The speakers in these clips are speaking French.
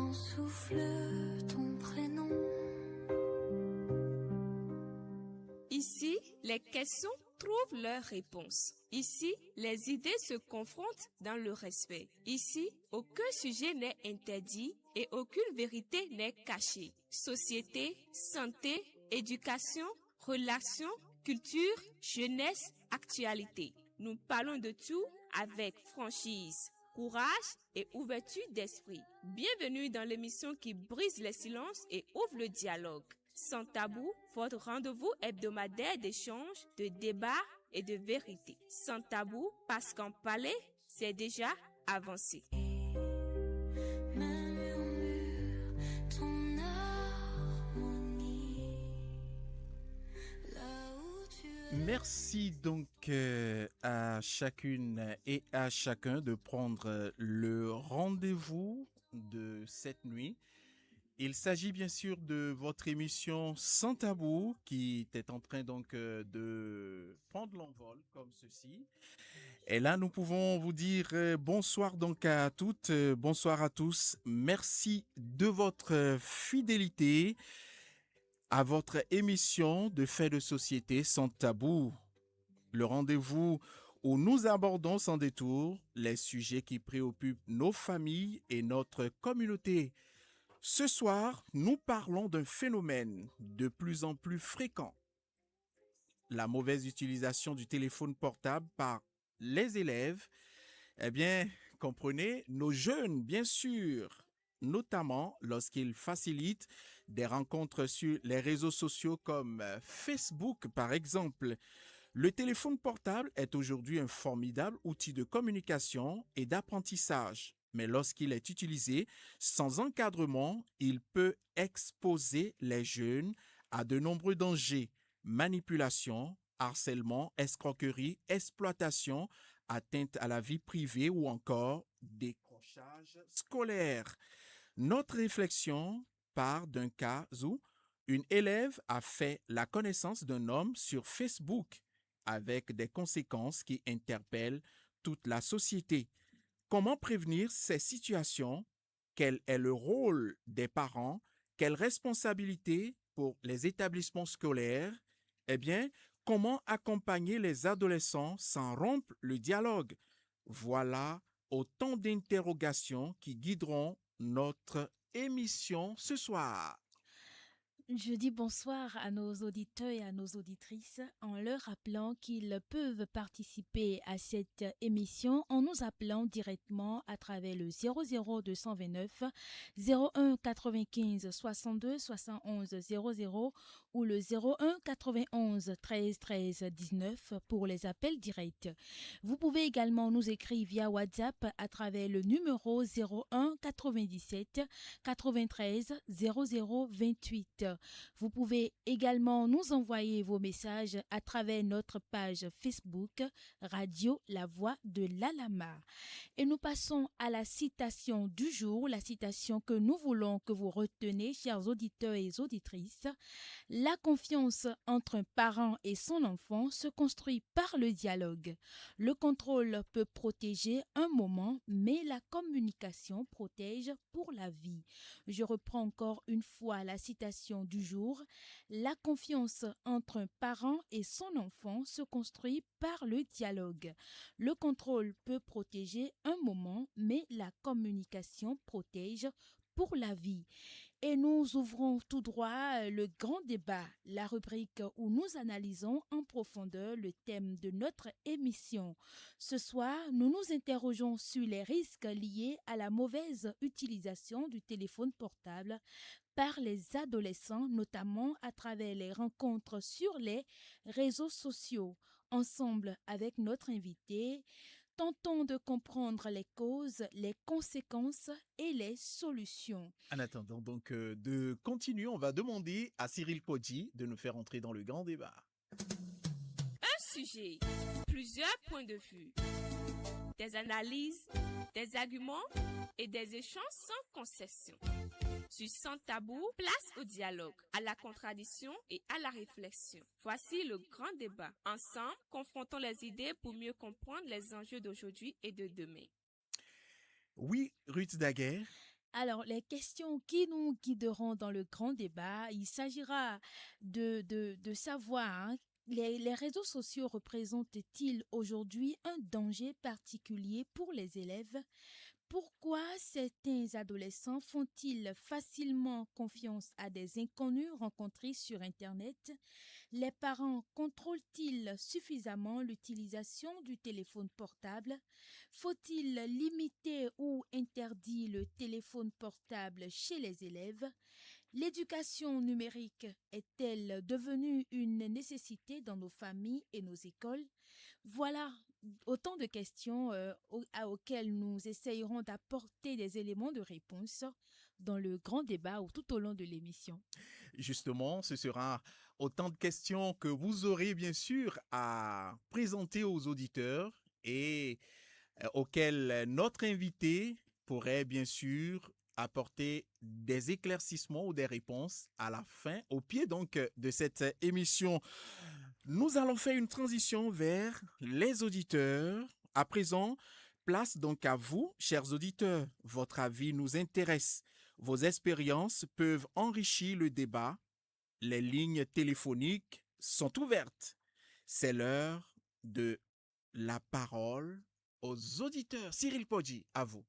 Mon souffle, ton prénom. Ici, les questions trouvent leurs réponses. Ici, les idées se confrontent dans le respect. Ici, aucun sujet n'est interdit et aucune vérité n'est cachée. Société, santé, éducation, relations, culture, jeunesse, actualité. Nous parlons de tout avec franchise, courage et ouverture d'esprit. Bienvenue dans l'émission qui brise les silences et ouvre le dialogue. Sans tabou, votre rendez-vous hebdomadaire d'échange, de débat et de vérité. Sans tabou, parce qu'en parler, c'est déjà avancé. Ma murmure, ton harmonie. Là où tu es. Merci donc à chacune et à chacun de prendre le rendez-vous de cette nuit. Il s'agit bien sûr de votre émission Sans Tabou qui est en train donc de prendre l'envol comme ceci. Et là, nous pouvons vous dire bonsoir donc à toutes, bonsoir à tous. Merci de votre fidélité à votre émission de Faits de société Sans Tabou. Le rendez-vous où nous abordons sans détour les sujets qui préoccupent nos familles et notre communauté. Ce soir, nous parlons d'un phénomène de plus en plus fréquent. La mauvaise utilisation du téléphone portable par les élèves. Eh bien, comprenez, nos jeunes, bien sûr, notamment lorsqu'ils facilitent des rencontres sur les réseaux sociaux comme Facebook, par exemple. Le téléphone portable est aujourd'hui un formidable outil de communication et d'apprentissage. Mais lorsqu'il est utilisé sans encadrement, il peut exposer les jeunes à de nombreux dangers, manipulation, harcèlement, escroquerie, exploitation, atteinte à la vie privée ou encore décrochage scolaire. Notre réflexion part d'un cas où une élève a fait la connaissance d'un homme sur Facebook avec des conséquences qui interpellent toute la société. Comment prévenir ces situations? Quel est le rôle des parents? Quelle responsabilité pour les établissements scolaires? Eh bien, comment accompagner les adolescents sans rompre le dialogue? Voilà autant d'interrogations qui guideront notre émission ce soir. Je dis bonsoir à nos auditeurs et à nos auditrices en leur rappelant qu'ils peuvent participer à cette émission en nous appelant directement à travers le 00229 01 95 62 71 00 ou le 01 91 13 13 19 pour les appels directs. Vous pouvez également nous écrire via WhatsApp à travers le numéro 01 97 93 00 28. Vous pouvez également nous envoyer vos messages à travers notre page Facebook Radio La Voix de l'Alama. Et nous passons à la citation du jour, la citation que nous voulons que vous reteniez, chers auditeurs et auditrices. La confiance entre un parent et son enfant se construit par le dialogue. Le contrôle peut protéger un moment, mais la communication protège pour la vie. Je reprends encore une fois la citation du jour. La confiance entre un parent et son enfant se construit par le dialogue. Le contrôle peut protéger un moment, mais la communication protège pour la vie. Et nous ouvrons tout droit le grand débat, la rubrique où nous analysons en profondeur le thème de notre émission. Ce soir, nous nous interrogeons sur les risques liés à la mauvaise utilisation du téléphone portable par les adolescents, notamment à travers les rencontres sur les réseaux sociaux. Ensemble avec notre invité, tentons de comprendre les causes, les conséquences et les solutions. En attendant donc de continuer, on va demander à Cyril Kodji de nous faire entrer dans le grand débat. Un sujet, plusieurs points de vue, des analyses, des arguments et des échanges sans concession. Sans tabou, place au dialogue, à la contradiction et à la réflexion. Voici le grand débat. Ensemble, confrontons les idées pour mieux comprendre les enjeux d'aujourd'hui et de demain. Oui, Ruth Daguerre. Alors, les questions qui nous guideront dans le grand débat, il s'agira de savoir, hein, les réseaux sociaux représentent-ils aujourd'hui un danger particulier pour les élèves? Pourquoi certains adolescents font-ils facilement confiance à des inconnus rencontrés sur Internet? Les parents contrôlent-ils suffisamment l'utilisation du téléphone portable? Faut-il limiter ou interdire le téléphone portable chez les élèves? L'éducation numérique est-elle devenue une nécessité dans nos familles et nos écoles? Voilà autant de questions auxquelles nous essayerons d'apporter des éléments de réponse dans le grand débat ou tout au long de l'émission. Justement, ce sera autant de questions que vous aurez bien sûr à présenter aux auditeurs et auxquelles notre invité pourrait bien sûr apporter des éclaircissements ou des réponses à la fin, au pied donc de cette émission. Nous allons faire une transition vers les auditeurs. À présent, place donc à vous, chers auditeurs. Votre avis nous intéresse. Vos expériences peuvent enrichir le débat. Les lignes téléphoniques sont ouvertes. C'est l'heure de la parole aux auditeurs. Cyril Poggi, à vous.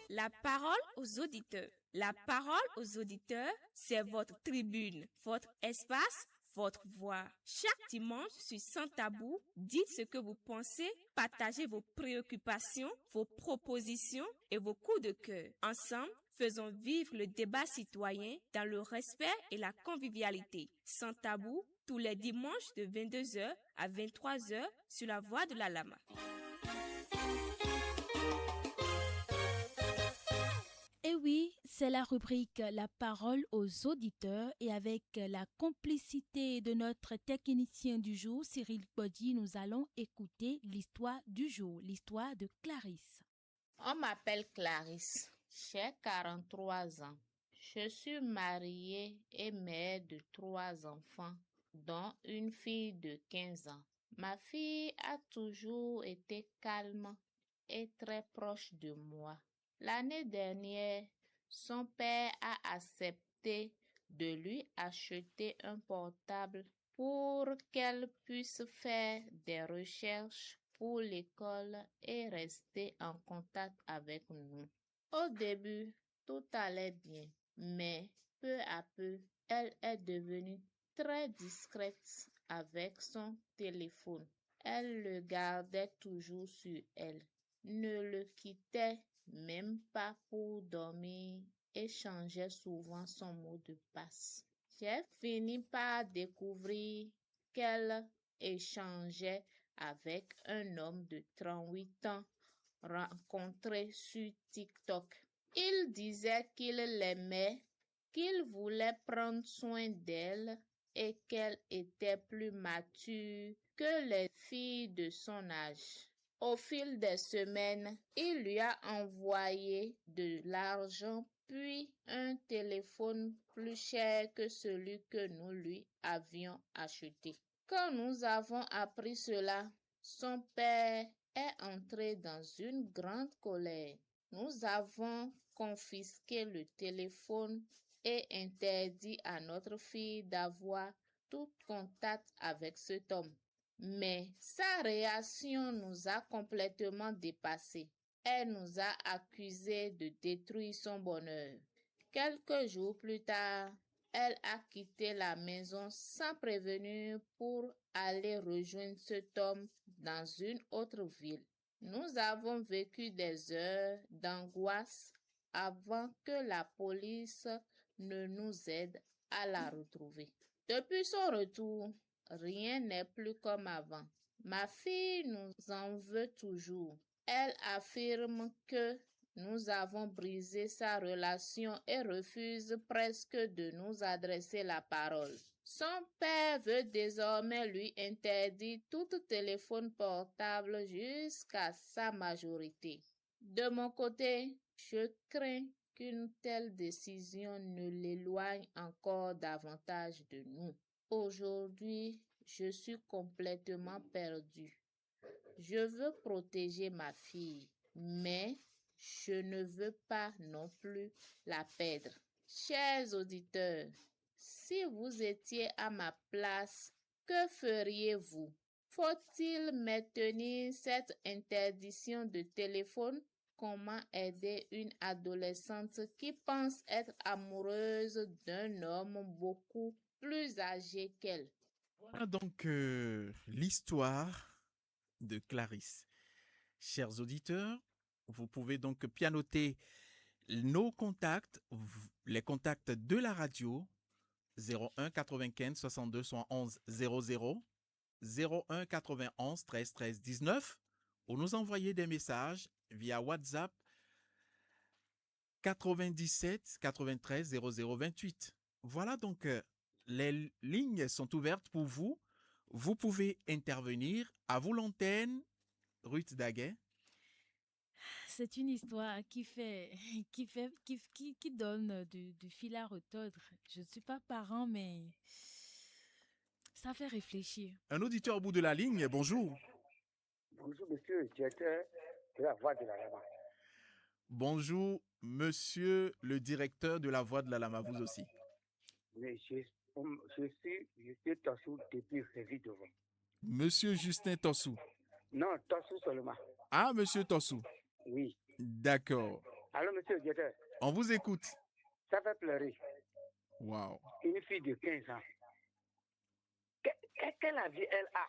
La parole aux auditeurs. La parole aux auditeurs, c'est votre tribune, votre espace, votre voix. Chaque dimanche sur Sans Tabou, dites ce que vous pensez, partagez vos préoccupations, vos propositions et vos coups de cœur. Ensemble, faisons vivre le débat citoyen dans le respect et la convivialité. Sans Tabou, tous les dimanches de 22h à 23h sur la voie de la Lama. Et oui, c'est la rubrique La parole aux auditeurs et avec la complicité de notre technicien du jour, Cyril Poggi, nous allons écouter l'histoire du jour, l'histoire de Clarisse. On m'appelle Clarisse. J'ai 43 ans. Je suis mariée et mère de 3 enfants, dont une fille de 15 ans. Ma fille a toujours été calme et très proche de moi. L'année dernière, son père a accepté de lui acheter un portable pour qu'elle puisse faire des recherches pour l'école et rester en contact avec nous. Au début, tout allait bien, mais peu à peu, elle est devenue très discrète avec son téléphone. Elle le gardait toujours sur elle, ne le quittait même pas pour dormir et changeait souvent son mot de passe. J'ai fini par découvrir qu'elle échangeait avec un homme de 38 ans rencontré sur TikTok. Il disait qu'il l'aimait, qu'il voulait prendre soin d'elle et qu'elle était plus mature que les filles de son âge. Au fil des semaines, il lui a envoyé de l'argent puis un téléphone plus cher que celui que nous lui avions acheté. Quand nous avons appris cela, son père est entré dans une grande colère. Nous avons confisqué le téléphone et interdit à notre fille d'avoir tout contact avec cet homme. Mais sa réaction nous a complètement dépassés. Elle nous a accusés de détruire son bonheur. Quelques jours plus tard, elle a quitté la maison sans prévenir pour aller rejoindre cet homme dans une autre ville. Nous avons vécu des heures d'angoisse avant que la police ne nous aide à la retrouver. Depuis son retour, rien n'est plus comme avant. Ma fille nous en veut toujours. Elle affirme que nous avons brisé sa relation et refuse presque de nous adresser la parole. Son père veut désormais lui interdire tout téléphone portable jusqu'à sa majorité. De mon côté, je crains qu'une telle décision ne l'éloigne encore davantage de nous. Aujourd'hui, je suis complètement perdue. Je veux protéger ma fille, mais Je ne veux pas non plus la perdre. Chers auditeurs, si vous étiez à ma place, que feriez-vous? Faut-il maintenir cette interdiction de téléphone? Comment aider une adolescente qui pense être amoureuse d'un homme beaucoup plus âgé qu'elle? Voilà donc l'histoire de Clarisse. Chers auditeurs, vous pouvez donc pianoter nos contacts, les contacts de la radio 01 95 62 71 00, 01 91 13 13 19, ou nous envoyer des messages via WhatsApp 97 93 00 28. Voilà donc les lignes sont ouvertes pour vous. Vous pouvez intervenir. À vous l'antenne, Ruth Daguet. C'est une histoire qui donne du fil à retordre. Je ne suis pas parent, mais ça fait réfléchir. Un auditeur au bout de la ligne, bonjour. Bonjour, monsieur, directeur de la Voix de la Lama. Bonjour, monsieur le directeur de la Voix de la Lama, vous aussi. Mais je suis Tossou depuis Révis devant. Monsieur Justin Tossou. Non, Tossou seulement. Ah, monsieur Tossou. Oui. D'accord. Alors, monsieur le directeur, On vous écoute. ça fait pleurer. Wow. Une fille de 15 ans. Quelle avis elle a?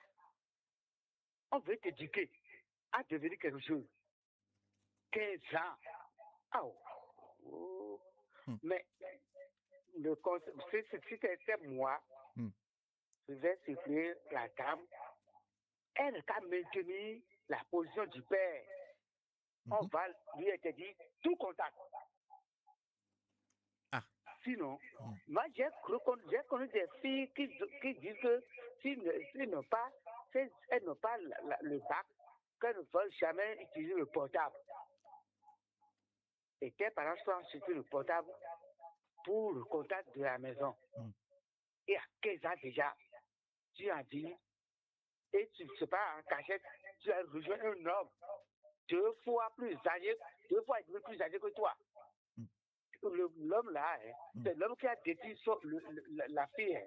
On veut t'éduquer à devenir quelque chose. 15 ans. Oh. Mais si c'était moi, je vais supplier la dame. Elle a maintenu la position du père. On va lui interdire tout contact. Ah. Sinon, moi j'ai connu des filles qui disent que si elles n'ont pas le bac, qu'elles ne veulent jamais utiliser le portable. Et tes parents sont sur le portable pour le contact de la maison. Et à 15 ans déjà, tu as dit, et tu ne sais pas, en cachette, tu as rejoint un homme 2 fois plus âgé, 2 fois et demi plus âgé que toi. L'homme là, c'est l'homme qui a détruit la fille.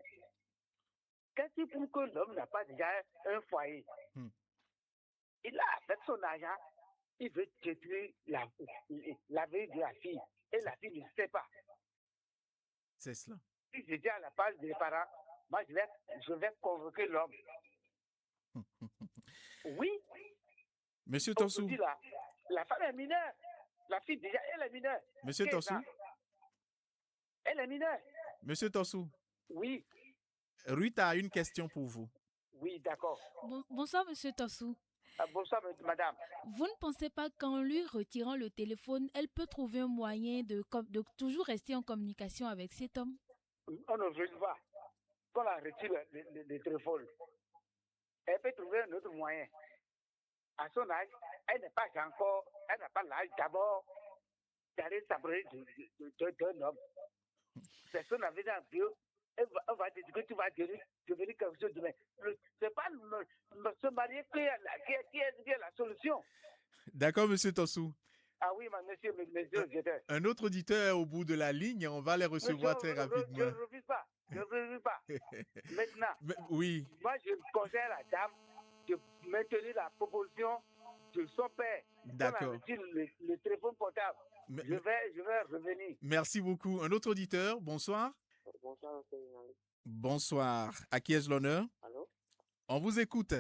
Qu'est-ce qui prouve que l'homme n'a pas déjà un foyer? Il a, avec son argent, il veut détruire la vie de la fille. Et la fille ne sait pas. C'est cela. Si j'étais à la place des parents, moi je vais convoquer l'homme. Oui. Monsieur Tossou. La femme est mineure. La fille déjà, elle est mineure. Monsieur Tossou. Elle est mineure. Monsieur Tossou. Oui. Ruth a une question pour vous. Oui, d'accord. Bonsoir, monsieur Tossou. Bonsoir, madame. Vous ne pensez pas qu'en lui retirant le téléphone, elle peut trouver un moyen de toujours rester en communication avec cet homme? On ne veut pas. Quand on retire le téléphone, elle peut trouver un autre moyen. À son âge, elle n'a pas l'âge d'abord d'aller s'abréger d'un homme. Personne n'avait un vieux, on va dire que tu vas devenir quelque chose de même. C'est pas se marier qui est la solution. D'accord, monsieur Tossou. Ah oui, monsieur, un autre auditeur est au bout de la ligne, on va les recevoir très rapidement. Je ne refuse pas. Maintenant, oui. Moi, je conseille à la dame de maintenir la proposition de son père. D'accord. Le téléphone portable. Je vais revenir. Merci beaucoup. Un autre auditeur, bonsoir. Bonsoir, monsieur le journaliste. Bonsoir. À qui ai-je l'honneur? Allô? On vous écoute.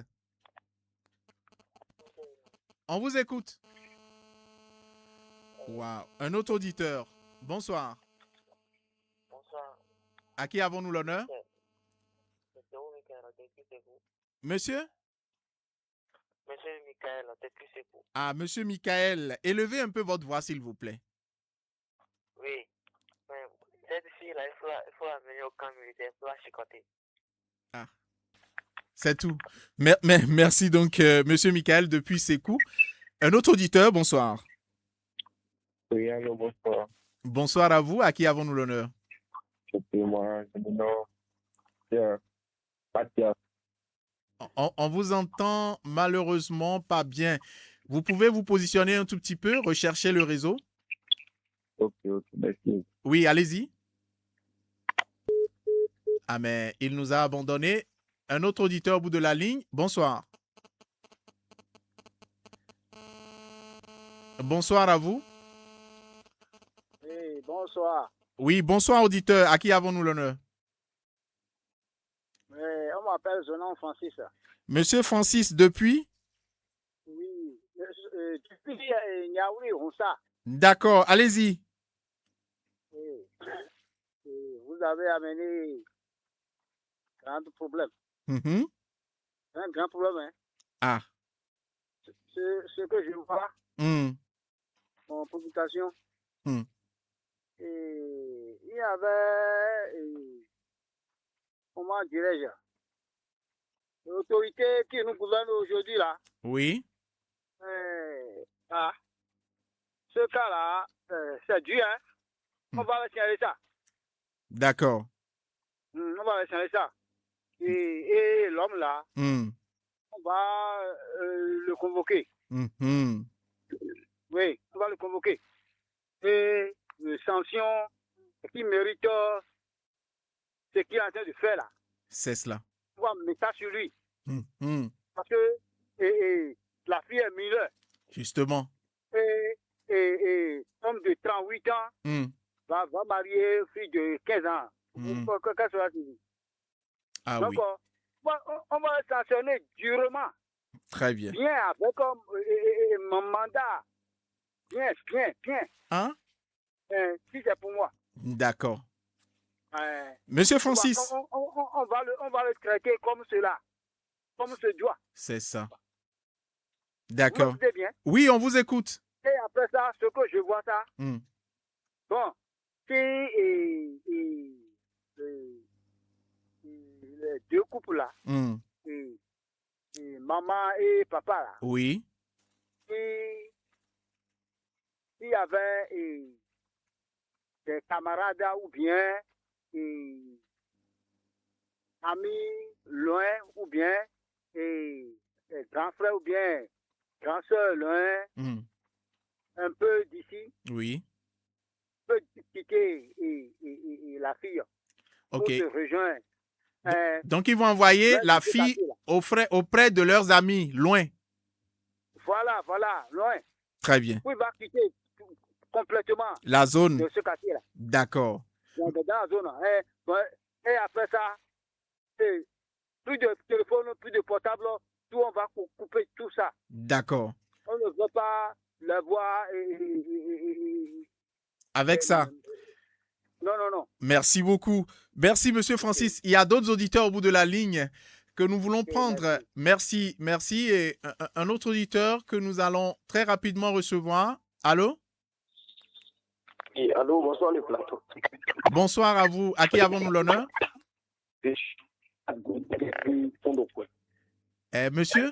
On vous écoute. Wow. Un autre auditeur. Bonsoir. Bonsoir. À qui avons-nous l'honneur? Monsieur? Monsieur Michael, Teklisepou. Ah, monsieur Michael, élevez un peu votre voix, s'il vous plaît. Oui. Mais cette fille-là, il faut l'amener au camp militaire pour la chicoter. Ah. C'est tout. Merci donc, monsieur Michael, depuis Sékou. Un autre auditeur, bonsoir. Oui, allô, bonsoir. Bonsoir à vous. À qui avons-nous l'honneur? C'est moi, je me nomme Patia. On vous entend malheureusement pas bien. Vous pouvez vous positionner un tout petit peu, rechercher le réseau. Ok, merci. Oui, allez-y. Ah, mais il nous a abandonné. Un autre auditeur au bout de la ligne. Bonsoir. Bonsoir à vous. Oui, bonsoir. Oui, bonsoir auditeur. À qui avons-nous l'honneur? On m'appelle Zonan Francis. Monsieur Francis, depuis? Oui, depuis Niaouli, Ronsa. D'accord, allez-y. Oui. Vous avez amené un grand problème. Mhm. Un grand problème, hein. Ah. Ce que je vois en publication, et il y avait, comment dirais-je, l'autorité qui nous gouverne aujourd'hui là. Oui. Ce cas-là, c'est dû, hein. On va changer ça. D'accord. On va changer ça. Et l'homme là, on va le convoquer. Oui, on va le convoquer. Et sanction qui mérite ce qu'il est en train de faire là. C'est cela. On va mettre ça sur lui. Parce que la fille est mineure. Justement. Et homme de 38 ans va marier une fille de 15 ans. Qu'est-ce que cela dit? Ah donc, oui. On va le sanctionner durement. Très bien. Bien, avec mon mandat. Bien. Hein? Si c'est pour moi. D'accord. Monsieur Francis. On va le traiter comme cela. Comme ce doit. C'est ça. D'accord. Vous écoutez bien? Oui, on vous écoute. Et après ça, ce que je vois ça, bon, si les deux couples là, et maman et papa là, oui, s'il y avait des camarades ou bien amis loin ou bien grands frères ou bien grands soeurs loin, un peu d'ici, oui, peut quitter la fille pour se rejoindre. Donc, ils vont envoyer la fille auprès de leurs amis, loin. Voilà, loin. Très bien. Il va quitter complètement la zone de ce quartier-là. D'accord. Dans la zone. Et après ça, plus de téléphone, plus de portable, tout, on va couper tout ça. D'accord. On ne veut pas le voir. Avec ça. Non. Merci beaucoup. Merci, Monsieur Francis. Il y a d'autres auditeurs au bout de la ligne que nous voulons prendre. Merci. Et un autre auditeur que nous allons très rapidement recevoir. Allô? Oui, allô, bonsoir le plateau. Bonsoir à vous. À qui avons-nous l'honneur? Monsieur?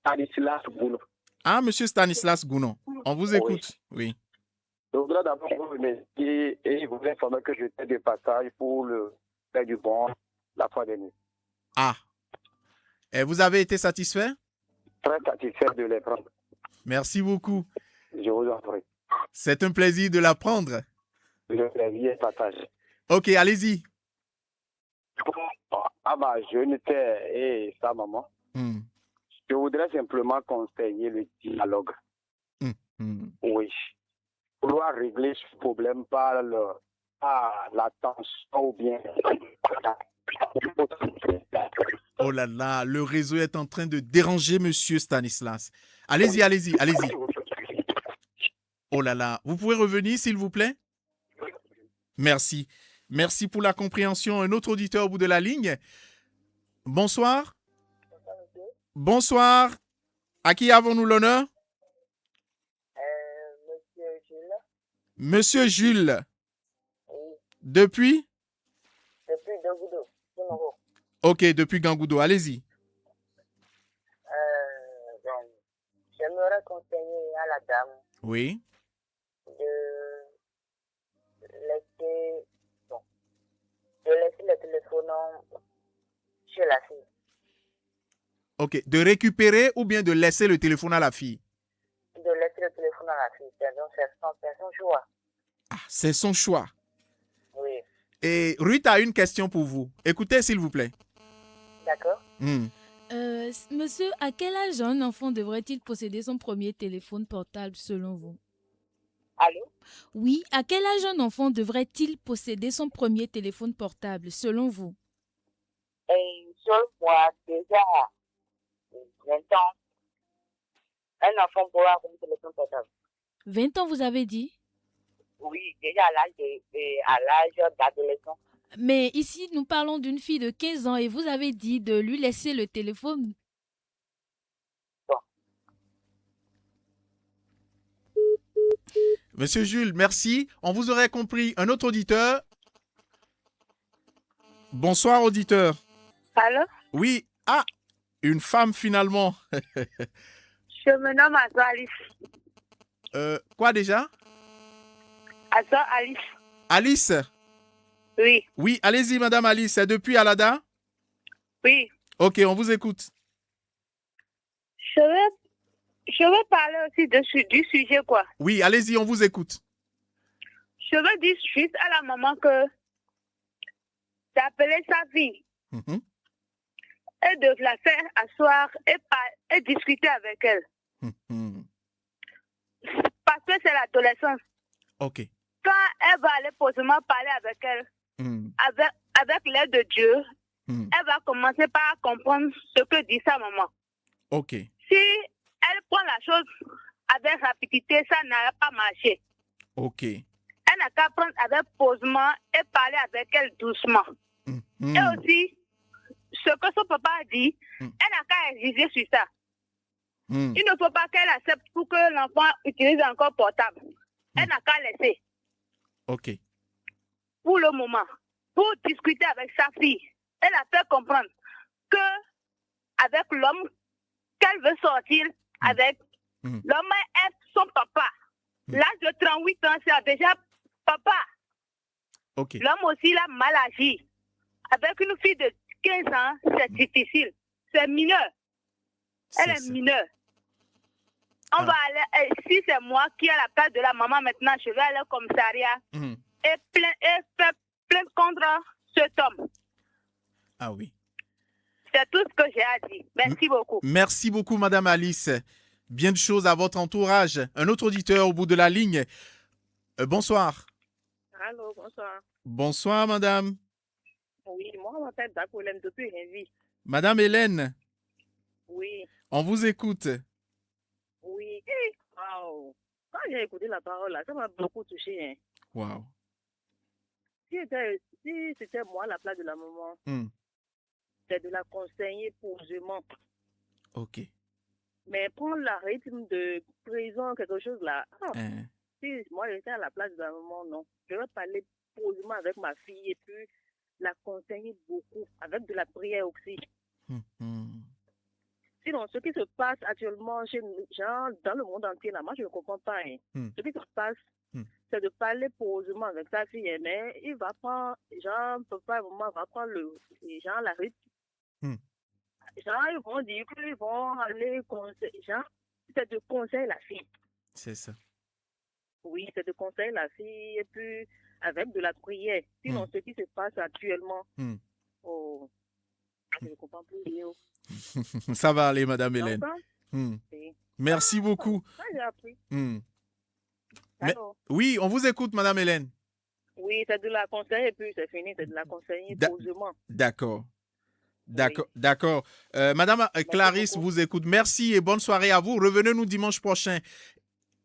Stanislas Gounon. Ah, Monsieur Stanislas Gounon. On vous écoute. Oui. Je voudrais d'abord vous remercier et vous informer que j'étais de passage pour le faire du bon la fois dernière. Ah. Et vous avez été satisfait? Très satisfait de les prendre. Merci beaucoup. Je vous en prie. C'est un plaisir de l'apprendre. Le plaisir est partagé. Ok, allez-y. À ma jeune terre et sa maman, je voudrais simplement conseiller le dialogue. Oui. Vouloir régler ce problème par la tension ou bien... Oh là là, le réseau est en train de déranger Monsieur Stanislas. Allez-y. Oh là là, vous pouvez revenir s'il vous plaît? Merci. Merci pour la compréhension. Un autre auditeur au bout de la ligne. Bonsoir. Bonsoir. À qui avons-nous l'honneur? Monsieur Jules. Monsieur Jules. Oui. Depuis? Depuis Gangoudo. Ok, depuis Gangoudo. Allez-y. J'aimerais conseiller à la dame. Oui. De laisser le téléphone chez la fille. Ok. De récupérer ou bien de laisser le téléphone à la fille? De laisser le téléphone à la fille. Donc, c'est son choix. Ah, c'est son choix. Oui. Et Ruth a une question pour vous. Écoutez, s'il vous plaît. D'accord. Monsieur, à quel âge un enfant devrait-il posséder son premier téléphone portable selon vous? Allô? Oui, à quel âge un enfant devrait-il posséder son premier téléphone portable selon vous? Selon moi, déjà 20 ans, un enfant pourra avoir un téléphone portable. 20 ans, vous avez dit? Oui, déjà à l'âge d'adolescent. Mais ici, nous parlons d'une fille de 15 ans et vous avez dit de lui laisser le téléphone. Bon. Monsieur Jules, merci. On vous aurait compris. Un autre auditeur. Bonsoir, auditeur. Allô? Oui. Ah, une femme finalement. Je me nomme Alice. Quoi déjà? Alice. Alice? Oui. Oui, allez-y, madame Alice. C'est depuis Alada? Oui. Ok, on vous écoute. Je veux parler aussi du sujet, quoi. Oui, allez-y, on vous écoute. Je veux dire juste à la maman que d'appeler sa fille et de la faire asseoir et discuter avec elle. Parce que c'est l'adolescence. Ok. Quand elle va aller posément parler avec elle, avec l'aide de Dieu, elle va commencer par comprendre ce que dit sa maman. Ok. Si elle prend la chose avec rapidité, ça n'allait pas marcher. Ok. Elle n'a qu'à prendre avec posement et parler avec elle doucement. Et aussi, ce que son papa a dit, elle n'a qu'à exiger sur ça. Il ne faut pas qu'elle accepte pour que l'enfant utilise encore portable. Elle n'a qu'à laisser. Ok. Pour le moment, pour discuter avec sa fille, elle a fait comprendre que avec l'homme qu'elle veut sortir avec, l'homme est son papa. L'âge de 38 ans, c'est déjà papa. Ok. L'homme aussi, il a mal agi. Avec une fille de 15 ans, c'est difficile. C'est mineur. Elle est mineure. On va aller, si c'est moi qui ai la place de la maman maintenant, je vais aller au commissariat et faire plainte contre cet homme. Ah oui. C'est tout ce que j'ai à dire. Merci beaucoup. Merci beaucoup, madame Alice. Bien de choses à votre entourage. Un autre auditeur au bout de la ligne. Bonsoir. Allô, bonsoir. Bonsoir, madame. Oui, moi, je m'appelle Dakolem depuis Révi. Madame Hélène. Oui. On vous écoute. Oui. Wow. Quand j'ai écouté la parole, là, ça m'a beaucoup touché. Hein. Wow. Si c'était moi à la place de la maman, c'est de la conseiller posément. Ok. Mais prendre la rythme de prison, quelque chose là. Si moi j'étais à la place de la maman, non. Je vais parler posément avec ma fille et puis la conseiller beaucoup, avec de la prière aussi. Sinon, ce qui se passe actuellement chez nous, genre, dans le monde entier, là, moi, je ne comprends pas. Hein. Ce qui se passe, c'est de parler posément avec sa fille, mais il va prendre, genre, papa et maman va prendre la rythme. Genre, ils vont dire qu'ils vont aller conseiller, genre, c'est de conseiller la fille. C'est ça. Oui, c'est de conseiller la fille, et puis, avec de la prière. Sinon, ce qui se passe actuellement, je ne comprends plus. Ça va aller, madame Hélène. Merci beaucoup. J'ai appris. Oui, on vous écoute, madame Hélène. Oui, c'est de la conseiller et puis c'est fini, c'est de la conseiller posément. D'accord. D'accord. Madame Clarisse vous écoute. Merci et bonne soirée à vous. Revenez-nous dimanche prochain.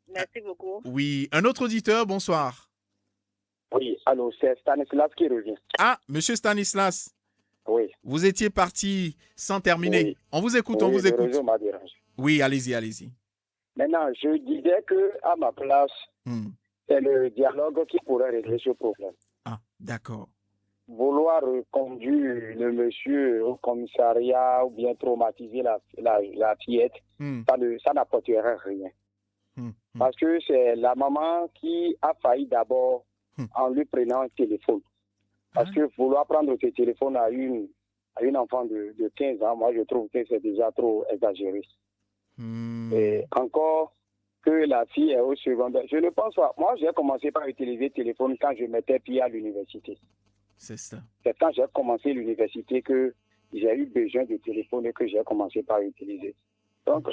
Merci beaucoup. Oui, un autre auditeur, bonsoir. Oui, allô, c'est Stanislas qui revient. Ah, monsieur Stanislas. Oui. Vous étiez parti sans terminer. Oui. On vous écoute, on vous écoute. Le réseau m'a dérangé. Oui, allez-y. Maintenant, je disais que à ma place, c'est le dialogue qui pourrait régler ce problème. Ah, d'accord. Vouloir conduire le monsieur au commissariat ou bien traumatiser la fillette, ça n'apporterait rien. Parce que c'est la maman qui a failli d'abord en lui prenant un téléphone. Parce que vouloir prendre ce téléphone à à une enfant de 15 ans, moi je trouve que c'est déjà trop exagéré. Et encore que la fille est au secondaire. Je ne pense pas. Moi, j'ai commencé par utiliser le téléphone quand je mettais pied à l'université. C'est ça. C'est quand j'ai commencé l'université que j'ai eu besoin de téléphone et que j'ai commencé par utiliser. Donc,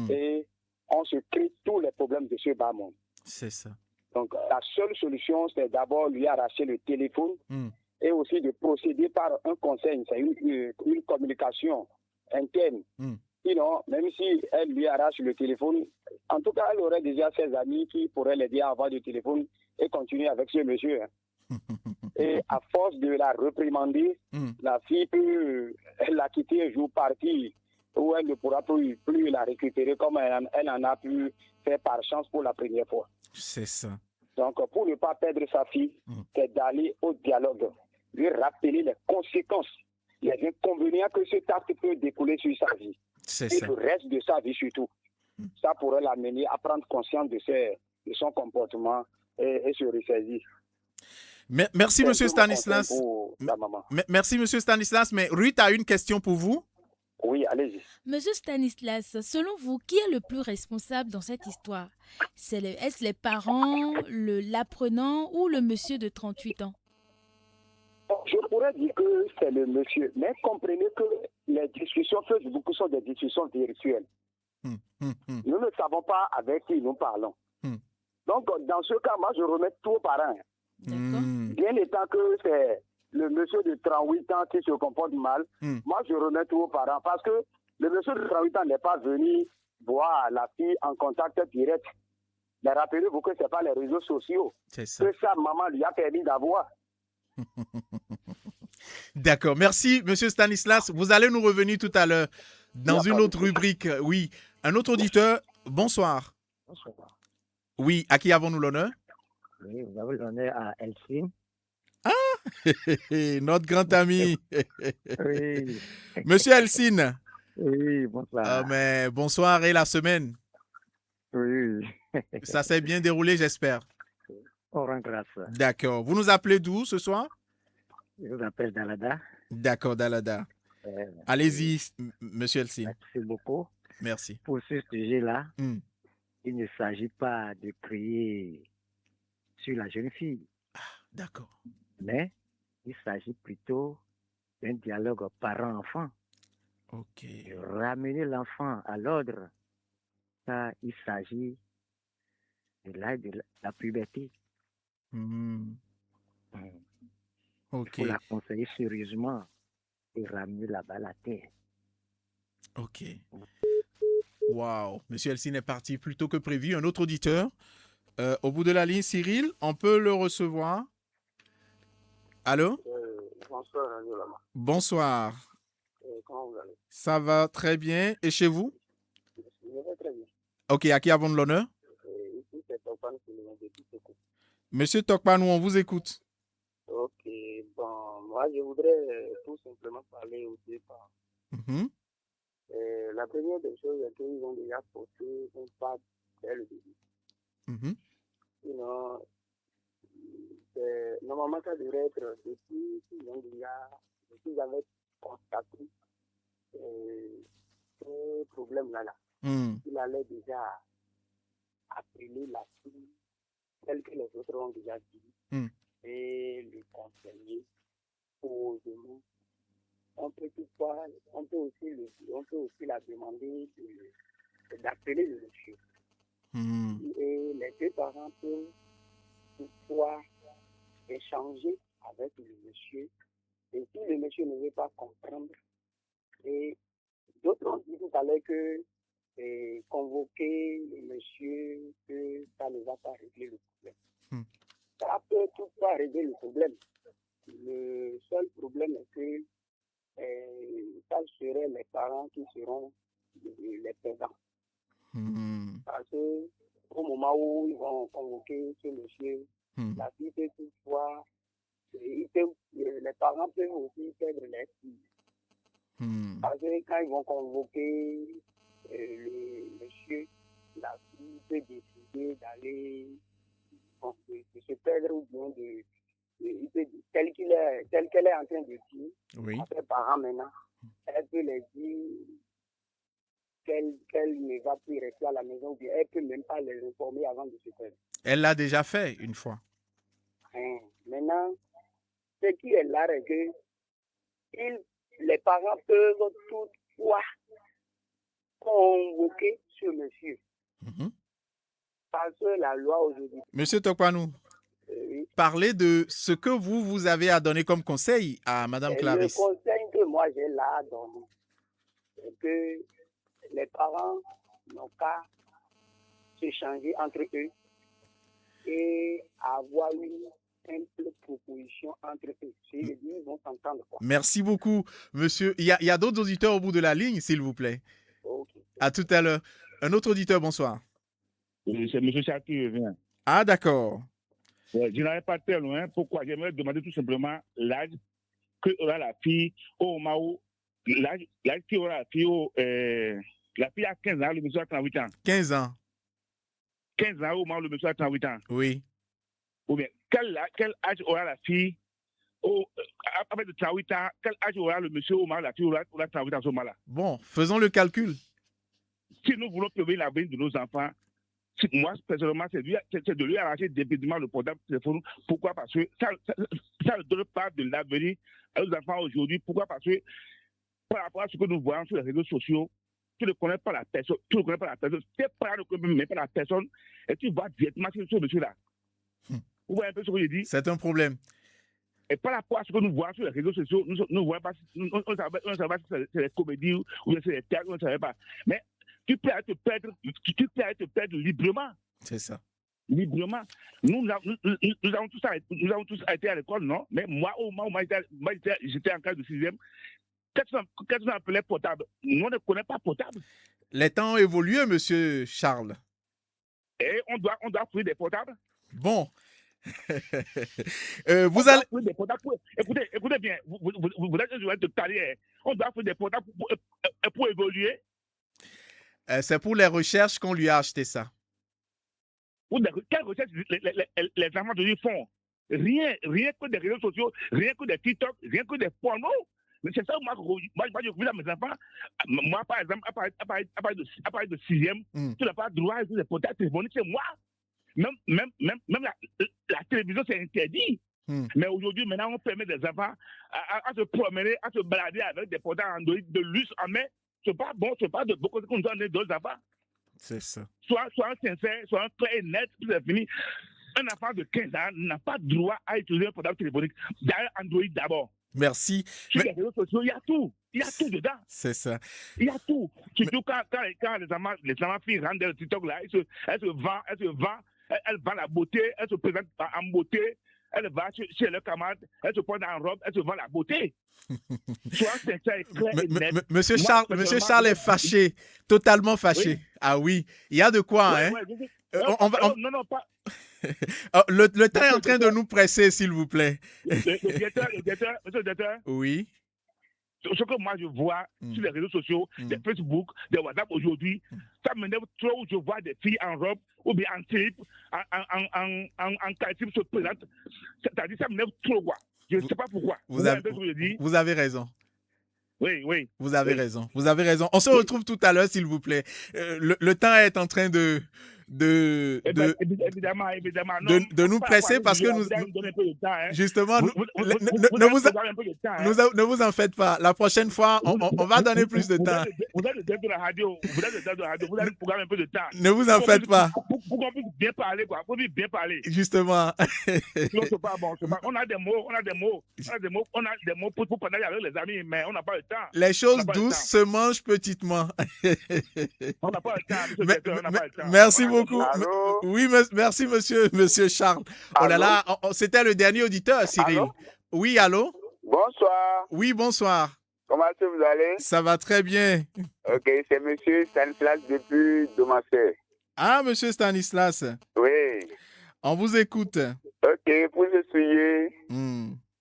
et on se crée tous les problèmes de ce bas monde. C'est ça. Donc, la seule solution, c'est d'abord lui arracher le téléphone et aussi de procéder par un conseil, c'est une communication interne. Sinon, même si elle lui arrache le téléphone, en tout cas, elle aurait déjà ses amis qui pourraient l'aider à avoir du téléphone et continuer avec ce monsieur. Et à force de la réprimander, la fille peut la quitter un jour partir où elle ne pourra plus la récupérer comme elle en a pu faire par chance pour la première fois. C'est ça. Donc, pour ne pas perdre sa fille, c'est d'aller au dialogue, lui rappeler les conséquences, les inconvénients que cet acte peut découler sur sa vie. C'est et ça. le reste de sa vie surtout. Ça pourrait l'amener à prendre conscience de son comportement et se ressaisir. Merci, monsieur Stanislas. Merci, monsieur Stanislas. Mais Ruth a une question pour vous. Oui, allez-y. Monsieur Stanislas, selon vous, qui est le plus responsable dans cette histoire? Est-ce les parents, l'apprenant ou le monsieur de 38 ans? Je pourrais dire que c'est le monsieur, mais comprenez que les discussions Facebook sont des discussions virtuelles. Nous ne savons pas avec qui nous parlons. Donc, dans ce cas, moi, je remets tout aux parents. Bien étant que c'est le monsieur de 38 ans qui se comporte mal, moi, je remets tout aux parents parce que le monsieur de 38 ans n'est pas venu voir la fille en contact direct. Mais rappelez-vous que ce n'est pas les réseaux sociaux que sa maman lui a permis d'avoir. D'accord. Merci, monsieur Stanislas. Vous allez nous revenir tout à l'heure dans une autre rubrique. Oui. Un autre auditeur. Bonsoir. Bonsoir. Oui. À qui avons-nous l'honneur? Oui, vous avez l'honneur à Elsine. Ah, notre grand ami. Oui. Monsieur Elsine. Oui, bonsoir. Ah, mais bonsoir et la semaine. Oui. Ça s'est bien déroulé, j'espère. On rend grâce. D'accord. Vous nous appelez d'où ce soir? Je vous appelle Dalada. D'accord, Dalada. Allez-y, monsieur Elsine. Merci beaucoup. Merci. Pour ce sujet-là, il ne s'agit pas de crier sur la jeune fille. Ah, d'accord. Mais il s'agit plutôt d'un dialogue parent-enfant. Ok. De ramener l'enfant à l'ordre. Ça, il s'agit de l'âge de la puberté. Ok. Il faut la conseiller sérieusement et ramener la balle à terre. Ok. Waouh. Monsieur Elsine est parti plus tôt que prévu. Un autre auditeur. Au bout de la ligne, Cyril, on peut le recevoir. Allô? Bonsoir, Radio Lama. Bonsoir. Comment vous allez? Ça va très bien. Et chez vous? Je vais très bien. Ok, à qui avons l'honneur? Ici, c'est Tokpan qui nous écoute. Monsieur Tokpanou, on vous écoute. Ok, bon, moi, je voudrais tout simplement parler au départ. La première des choses est qu'ils ont déjà porté un pas dès le début. Sinon, normalement, ça devrait être depuis qu'ils avaient constaté ce problème-là. Il allait déjà appeler la fille, tel que les autres ont déjà dit, et lui conseiller posément. On peut aussi la demander d'appeler le monsieur. Et les deux parents peuvent toutefois échanger avec le monsieur. Et si le monsieur ne veut pas comprendre, et d'autres ont dit tout à l'heure que convoquer le monsieur, que ça ne va pas régler le problème. Ça peut toutefois régler le problème. Le seul problème est que ça serait les parents qui seront les perdants. Parce que au moment où ils vont convoquer ce monsieur, la fille peut toutefois, les parents peuvent aussi perdre les filles. Parce que quand ils vont convoquer le monsieur, la fille peut décider d'aller de se perdre ou bien tel qu'elle est en train de dire, oui. à ses parents maintenant, elle peut les dire qu'elle ne va plus rester à la maison, ou bien elle peut même pas les informer avant de se faire. Elle l'a déjà fait une fois. Maintenant, ce qui est là, c'est que les parents peuvent toutefois convoquer ce monsieur. Parce que la loi aujourd'hui... Monsieur Tokpanou, parlez de ce que vous avez à donner comme conseil à Madame Clarisse. Le conseil que moi j'ai là à donner, c'est que les parents n'ont qu'à s'échanger entre eux et avoir une simple proposition entre eux. Ils vont s'entendre. Merci beaucoup, monsieur. Il y a d'autres auditeurs au bout de la ligne, s'il vous plaît. Okay. À tout à l'heure. Un autre auditeur, bonsoir. C'est monsieur Charles qui revient. Ah, d'accord. Je n'allais pas très loin. Pourquoi? J'aimerais demander tout simplement l'âge que aura la fille au moment où l'âge qu'aura la fille la fille a 15 ans, le monsieur a 38 ans. 15 ans. 15 ans au moment où le monsieur a 38 ans. Oui. Ou bien, quel âge aura la fille après de 38 ans, quel âge aura le monsieur au moment où la fille aura 38 ans à ce moment-là? Bon, faisons le calcul. Si nous voulons prévenir l'avenir de nos enfants, moi, personnellement, c'est de lui arracher définitivement le portable téléphone. Pourquoi? Parce que ça ne donne pas de l'avenir à nos enfants aujourd'hui. Pourquoi? Parce que par rapport à ce que nous voyons sur les réseaux sociaux, tu ne connais pas la personne, tes parents ne connaissent même pas la personne, et tu vas directement sur ce monsieur-là. Vous voyez un peu ce que je dis? C'est un problème. Et par rapport à ce que nous voyons sur les réseaux sociaux, nous ne savons pas si c'est des comédies ou si c'est des théâtres, on ne savait pas. Mais tu peux te perdre librement. C'est ça. Librement. Nous avons tous été à l'école, non? Mais moi, au moment où j'étais en classe de 6e, qu'est-ce qu'on appelait potable? Nous, on ne connaît pas potable. Les temps ont évolué, monsieur Charles. Et on doit trouver des potables. Bon. Vous allez... Écoutez bien, vous êtes un joueur de carrière. On doit trouver des potables pour évoluer. C'est pour les recherches qu'on lui a acheté ça. Quelles recherches les enfants de lui font? Rien que des réseaux sociaux, rien que des TikTok, rien que des pornos. Mais c'est ça, moi je dis à mes enfants, moi par exemple, à partir de 6e, tu n'as pas droit à des portables téléphoniques chez moi. Même la télévision, c'est interdit. Mais aujourd'hui, maintenant, on permet des enfants à se promener, à se balader avec des portables Android de luxe en main. C'est pas bon, c'est pas de beaucoup qu'on doit donner aux enfants. C'est ça. Soit sincère, soit clair et net, puis c'est fini. Un enfant de 15 ans n'a pas droit à utiliser un portable téléphonique. D'ailleurs, Android d'abord. Merci. Sur les réseaux sociaux, il y a tout. Il y a tout dedans. C'est ça. Il y a tout. Surtout quand les enfants filles rentrent dans le TikTok là, elles se vendent, elle vend la beauté, elle se présente en beauté, elle va chez leurs camarades, elle se prend en robe, elle se vend la beauté. Soit sincère et clair et net. Monsieur Charles est fâché, totalement fâché. Oui. Ah oui, il y a de quoi, hein? Non, pas. Le temps est en train de nous presser, s'il vous plaît. Monsieur le directeur. Oui. Ce que moi je vois sur les réseaux sociaux, des Facebook, des WhatsApp aujourd'hui, ça m'énerve trop où je vois des filles en robe ou bien en slip, en calcip se présentent. C'est-à-dire ça m'énerve trop quoi. Je ne sais pas pourquoi. Vous avez raison. Oui. Vous avez raison. On se retrouve tout à l'heure, s'il vous plaît. Le temps est en train de nous presser parce que nous justement ne vous en faites pas. La prochaine fois, on va donner plus de temps. Vous êtes le directeur de la radio, vous allez programmer un peu de temps. Ne vous en faites pas. Pour qu'on puisse bien parler, quoi. Pour bien parler. Justement. Non, c'est pas bon. On a des mots pour parler avec les amis, mais on n'a pas le temps. Les choses douces se mangent petitement. On n'a pas le temps, monsieur le directeur, on n'a pas le temps. Merci beaucoup. Allô? Oui, merci, monsieur Charles. Oh là là, c'était le dernier auditeur, Cyril. Allô? Oui, allô? Bonsoir. Oui, bonsoir. Comment est-ce que vous allez? Ça va très bien. Ok, c'est monsieur Stanislas depuis Domassé. Ah, monsieur Stanislas. Oui. On vous écoute. Ok, pour ce sujet,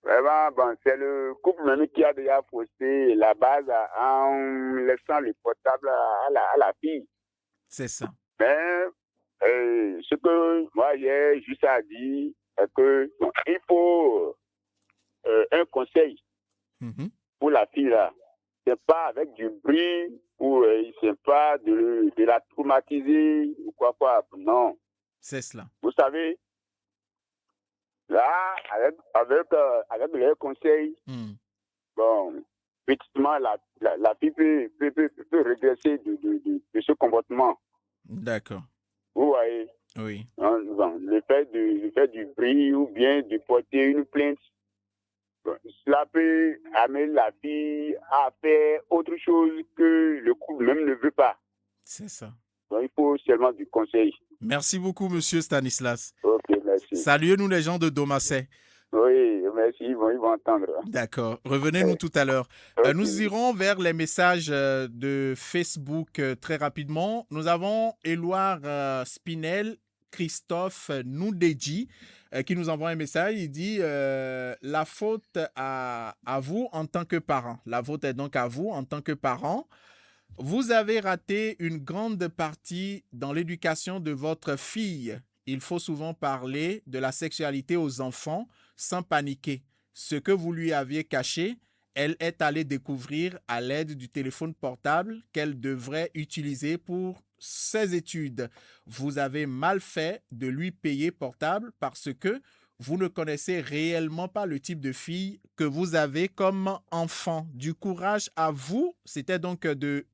vraiment, bon, c'est le couple même qui a déjà faussé la base en laissant le portable à la fille. C'est ça. Mais ce que moi j'ai juste à dire que bon, il faut un conseil pour la fille là. C'est pas avec du bruit ou c'est pas de la traumatiser ou quoi. Non. C'est cela. Vous savez, là, avec les conseils, bon, petitement, la fille peut régresser de ce comportement. D'accord. Vous voyez? Oui. Bon, le fait du bruit ou bien de porter une plainte, bon, cela peut amener la fille à faire autre chose que le couple même ne veut pas. C'est ça. Donc, il faut seulement du conseil. Merci beaucoup, monsieur Stanislas. Ok, merci. Saluez-nous les gens de Domassé. Oui, merci, ils vont entendre. D'accord. Revenez-nous tout à l'heure. Okay. Nous irons vers les messages de Facebook très rapidement. Nous avons Éloire Spinel, Christophe Noudedji qui nous envoie un message. Il dit la faute à vous en tant que parent. La faute est donc à vous en tant que parent. Vous avez raté une grande partie dans l'éducation de votre fille. Il faut souvent parler de la sexualité aux enfants sans paniquer. Ce que vous lui aviez caché, elle est allée découvrir à l'aide du téléphone portable qu'elle devrait utiliser pour ses études. Vous avez mal fait de lui payer portable parce que vous ne connaissez réellement pas le type de fille que vous avez comme enfant. Du courage à vous. C'était donc de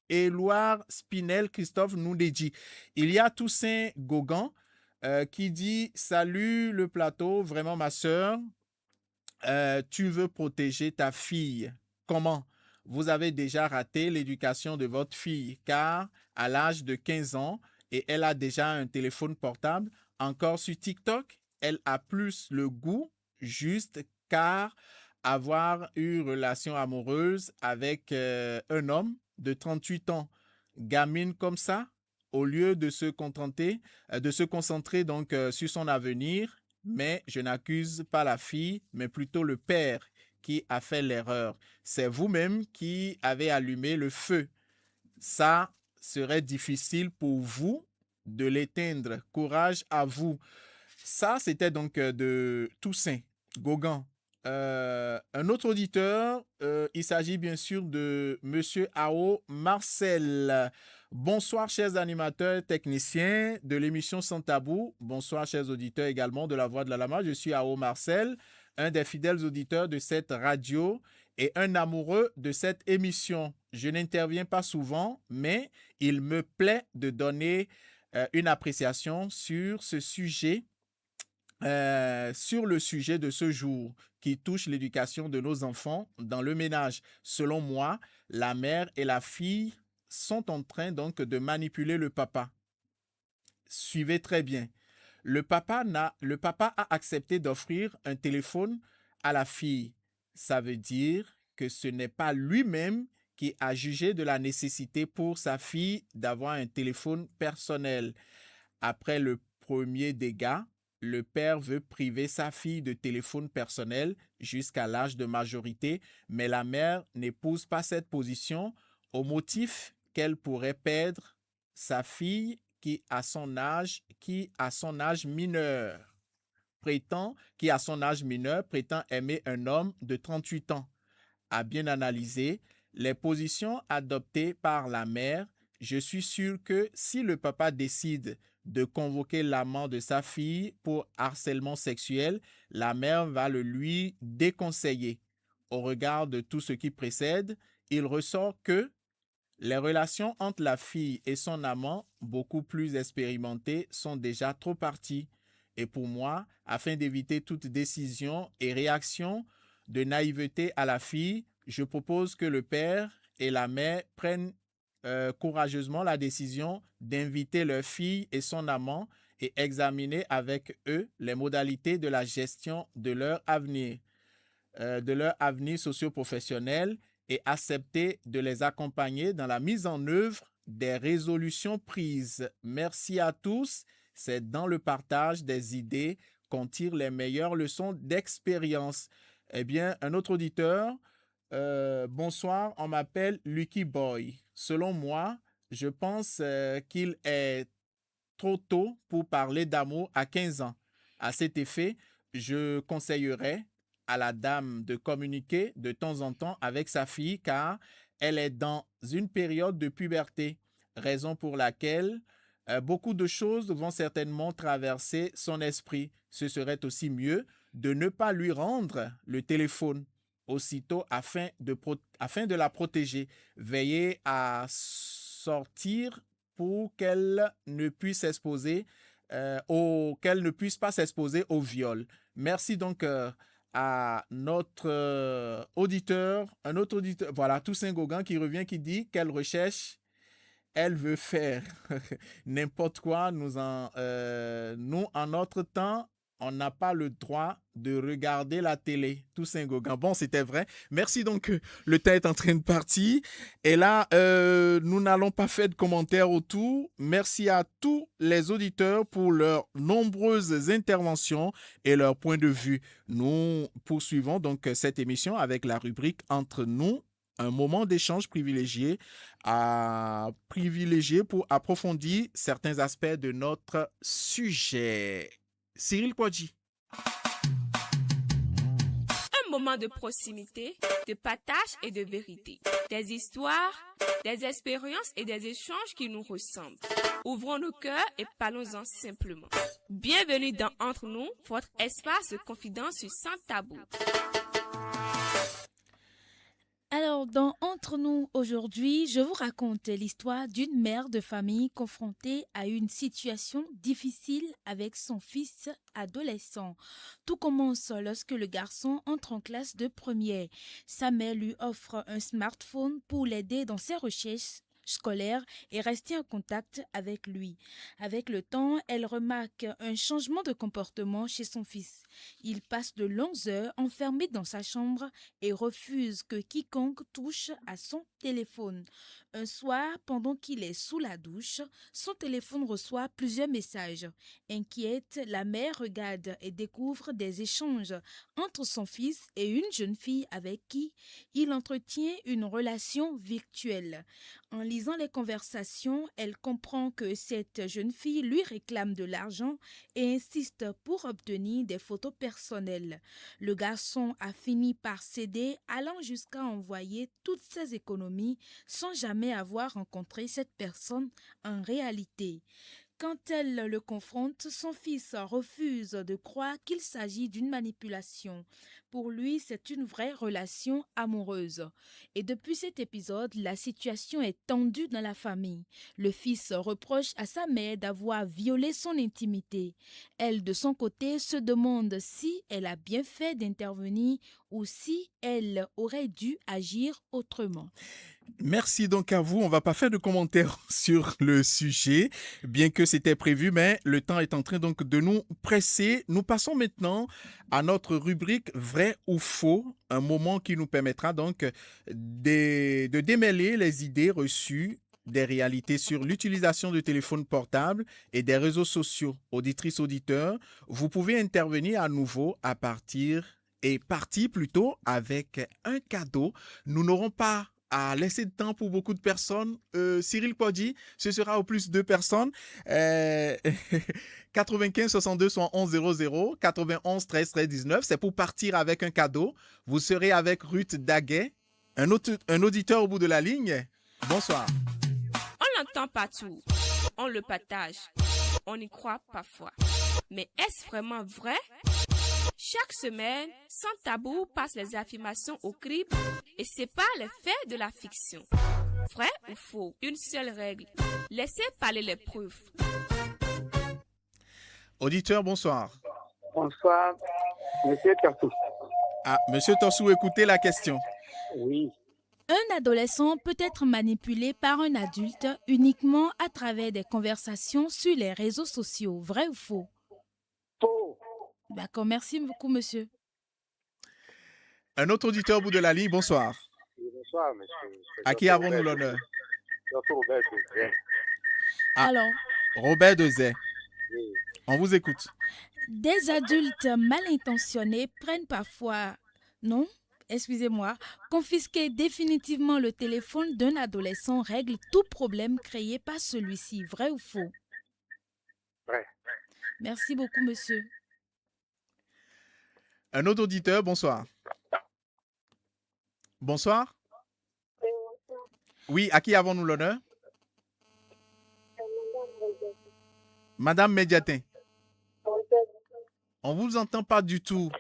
Éloire Spinel, Christophe Noudedji. Il y a Toussaint Gauguin qui dit « Salut le plateau, vraiment ma sœur, tu veux protéger ta fille. Comment? Vous avez déjà raté l'éducation de votre fille car à l'âge de 15 ans et elle a déjà un téléphone portable, encore sur TikTok, elle a plus le goût juste car avoir eu relation amoureuse avec un homme de 38 ans, gamine comme ça, au lieu de se concentrer donc sur son avenir, mais je n'accuse pas la fille, mais plutôt le père qui a fait l'erreur. C'est vous-même qui avez allumé le feu. Ça serait difficile pour vous de l'éteindre. Courage à vous. Ça, c'était donc de Toussaint Gauguin. Un autre auditeur, il s'agit bien sûr de Monsieur Ao Marcel. Bonsoir, chers animateurs techniciens de l'émission Sans Tabou. Bonsoir, chers auditeurs également de La Voix de la Lama. Je suis Ao Marcel, un des fidèles auditeurs de cette radio et un amoureux de cette émission. Je n'interviens pas souvent, mais il me plaît de donner une appréciation sur ce sujet. Sur le sujet de ce jour qui touche l'éducation de nos enfants dans le ménage. Selon moi, la mère et la fille sont en train donc de manipuler le papa. Suivez très bien. Le papa a accepté d'offrir un téléphone à la fille. Ça veut dire que ce n'est pas lui-même qui a jugé de la nécessité pour sa fille d'avoir un téléphone personnel. Après le premier dégât, le père veut priver sa fille de téléphone personnel jusqu'à l'âge de majorité, mais la mère n'épouse pas cette position au motif qu'elle pourrait perdre sa fille qui, à son âge mineur, prétend aimer un homme de 38 ans. À bien analyser les positions adoptées par la mère, je suis sûr que si le papa décide de convoquer l'amant de sa fille pour harcèlement sexuel, la mère va le lui déconseiller. Au regard de tout ce qui précède, il ressort que les relations entre la fille et son amant, beaucoup plus expérimentés, sont déjà trop parties. Et pour moi, afin d'éviter toute décision et réaction de naïveté à la fille, je propose que le père et la mère prennent courageusement la décision d'inviter leur fille et son amant et examiner avec eux les modalités de la gestion de leur avenir socio-professionnel et accepter de les accompagner dans la mise en œuvre des résolutions prises. Merci à tous. C'est dans le partage des idées qu'on tire les meilleures leçons d'expérience. Eh bien, un autre auditeur, bonsoir, on m'appelle Lucky Boy. Selon moi, je pense qu'il est trop tôt pour parler d'amour à 15 ans. À cet effet, je conseillerais à la dame de communiquer de temps en temps avec sa fille car elle est dans une période de puberté, raison pour laquelle beaucoup de choses vont certainement traverser son esprit. Ce serait aussi mieux de ne pas lui rendre le téléphone aussitôt afin de la protéger. Veillez à sortir pour qu'elle ne puisse pas s'exposer au viol. Merci donc à notre auditeur, un autre auditeur, voilà, Toussaint Gauguin qui revient, qui dit quelle recherche elle veut faire. N'importe quoi, nous, en notre temps, on n'a pas le droit de regarder la télé. Toussaint Gauguin. Bon, c'était vrai. Merci donc. Le temps est en train de partir. Et là, nous n'allons pas faire de commentaires autour. Merci à tous les auditeurs pour leurs nombreuses interventions et leurs points de vue. Nous poursuivons donc cette émission avec la rubrique Entre nous. Un moment d'échange privilégié pour approfondir certains aspects de notre sujet. Cyril Kouadji. Un moment de proximité, de partage et de vérité. Des histoires, des expériences et des échanges qui nous ressemblent. Ouvrons nos cœurs et parlons-en simplement. Bienvenue dans Entre nous, votre espace de confidence sans tabou. Alors, dans Entre nous aujourd'hui, je vous raconte l'histoire d'une mère de famille confrontée à une situation difficile avec son fils adolescent. Tout commence lorsque le garçon entre en classe de première. Sa mère lui offre un smartphone pour l'aider dans ses recherches scolaire et rester en contact avec lui. Avec le temps, elle remarque un changement de comportement chez son fils. Il passe de longues heures enfermé dans sa chambre et refuse que quiconque touche à son téléphone. Un soir, pendant qu'il est sous la douche, son téléphone reçoit plusieurs messages. Inquiète, la mère regarde et découvre des échanges entre son fils et une jeune fille avec qui il entretient une relation virtuelle. En lisant les conversations, elle comprend que cette jeune fille lui réclame de l'argent et insiste pour obtenir des photos personnelles. Le garçon a fini par céder, allant jusqu'à envoyer toutes ses économies sans jamais avoir rencontré cette personne en réalité. Quand elle le confronte, son fils refuse de croire qu'il s'agit d'une manipulation. Pour lui, c'est une vraie relation amoureuse. Et depuis cet épisode, la situation est tendue dans la famille. Le fils reproche à sa mère d'avoir violé son intimité. Elle, de son côté, se demande si elle a bien fait d'intervenir ou si elle aurait dû agir autrement. Merci donc à vous. On ne va pas faire de commentaires sur le sujet, bien que c'était prévu, mais le temps est en train donc de nous presser. Nous passons maintenant à notre rubrique Vrai ou Faux, un moment qui nous permettra donc de démêler les idées reçues des réalités sur l'utilisation de téléphones portables et des réseaux sociaux. Auditrices, auditeurs, vous pouvez intervenir à nouveau partir avec un cadeau. Nous n'aurons pas à laisser de temps pour beaucoup de personnes. Cyril Kouadji, ce sera au plus 2 personnes. 95 62 71 00, 91 13 13 19. C'est pour partir avec un cadeau. Vous serez avec Ruth Daguet, un auditeur au bout de la ligne. Bonsoir. On l'entend partout. On le partage. On y croit parfois. Mais est-ce vraiment vrai? Chaque semaine, Sans Tabou passe les affirmations au crible et sépare les faits de la fiction. Vrai ou faux? Une seule règle. Laissez parler les preuves. Auditeur, bonsoir. Bonsoir, Monsieur Tossou. Monsieur Tossou, écoutez la question. Oui. Un adolescent peut être manipulé par un adulte uniquement à travers des conversations sur les réseaux sociaux. Vrai ou faux? Faux. D'accord, merci beaucoup, monsieur. Un autre auditeur au bout de la ligne, bonsoir. Oui, bonsoir, monsieur. À qui avons-nous l'honneur? Robert Dezay. Alors? Robert Dezay. Oui. On vous écoute. Des adultes mal intentionnés prennent parfois... Non? Excusez-moi, confisquer définitivement le téléphone d'un adolescent règle tout problème créé par celui-ci. Vrai ou faux? Vrai. Merci beaucoup, monsieur. Un autre auditeur, bonsoir. Bonsoir. Oui, à qui avons-nous l'honneur? Madame Médiatin. On ne vous entend pas du tout.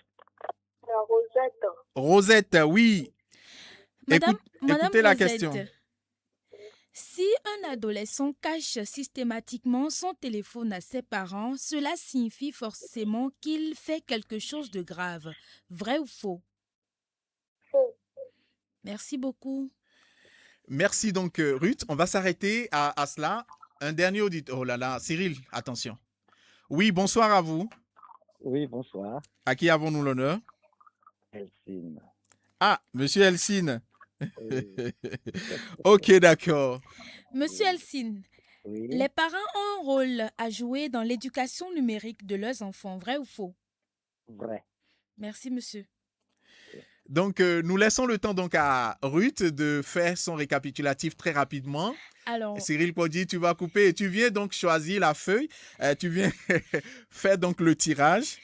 Rosette. Rosette, oui. Madame Écoutez la Rosette, question. Si un adolescent cache systématiquement son téléphone à ses parents, cela signifie forcément qu'il fait quelque chose de grave. Vrai ou faux? Faux. Merci beaucoup. Merci donc, Ruth. On va s'arrêter à cela. Un dernier auditeur. Oh là là, Cyril, attention. Oui, bonsoir à vous. Oui, bonsoir. À qui avons-nous l'honneur? Elsine. Ah, monsieur Elsine. Oui. Ok, d'accord. Monsieur Elsine, Oui. les parents ont un rôle à jouer dans l'éducation numérique de leurs enfants. Vrai ou faux? Vrai. Merci, monsieur. Donc, nous laissons le temps donc à Ruth de faire son récapitulatif très rapidement. Alors, Cyril Podi, tu vas couper et tu viens donc choisir la feuille. Tu viens faire donc le tirage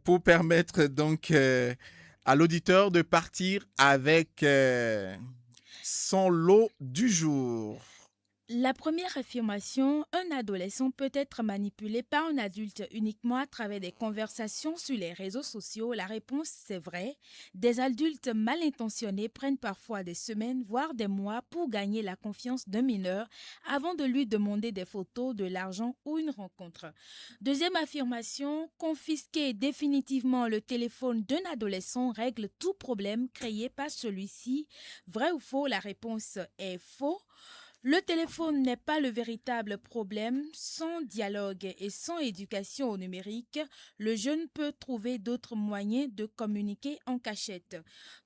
pour permettre donc à l'auditeur de partir avec son lot du jour. la première affirmation, un adolescent peut être manipulé par un adulte uniquement à travers des conversations sur les réseaux sociaux. La réponse, c'est vrai. Des adultes mal intentionnés prennent parfois des semaines, voire des mois pour gagner la confiance d'un mineur avant de lui demander des photos, de l'argent ou une rencontre. Deuxième affirmation, confisquer définitivement le téléphone d'un adolescent règle tout problème créé par celui-ci. Vrai ou faux? La réponse est faux. Le téléphone n'est pas le véritable problème. Sans dialogue et sans éducation au numérique, le jeune peut trouver d'autres moyens de communiquer en cachette.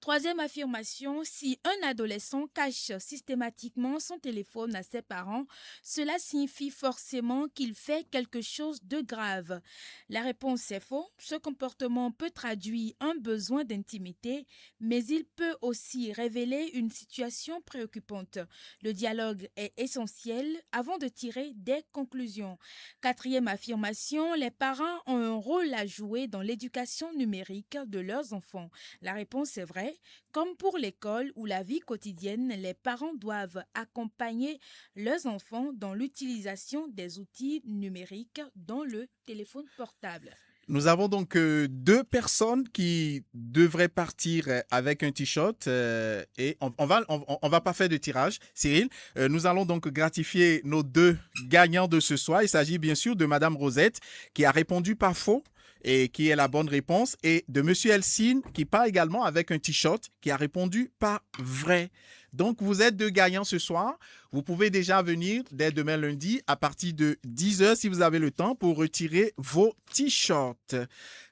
Troisième affirmation, si un adolescent cache systématiquement son téléphone à ses parents, cela signifie forcément qu'il fait quelque chose de grave. La réponse est faux. Ce comportement peut traduire un besoin d'intimité, mais il peut aussi révéler une situation préoccupante. Le dialogue est essentiel avant de tirer des conclusions. Quatrième affirmation, les parents ont un rôle à jouer dans l'éducation numérique de leurs enfants. La réponse est vraie. Comme pour l'école ou la vie quotidienne, les parents doivent accompagner leurs enfants dans l'utilisation des outils numériques dans le téléphone portable. Nous avons donc deux personnes qui devraient partir avec un t-shirt et on va pas faire de tirage. Cyril, nous allons donc gratifier nos deux gagnants de ce soir. Il s'agit bien sûr de Madame Rosette qui a répondu par faux et qui est la bonne réponse, et de Monsieur Elsine qui part également avec un t-shirt qui a répondu par vrai. Donc, vous êtes deux gagnants ce soir. Vous pouvez déjà venir dès demain lundi à partir de 10h si vous avez le temps pour retirer vos t-shirts.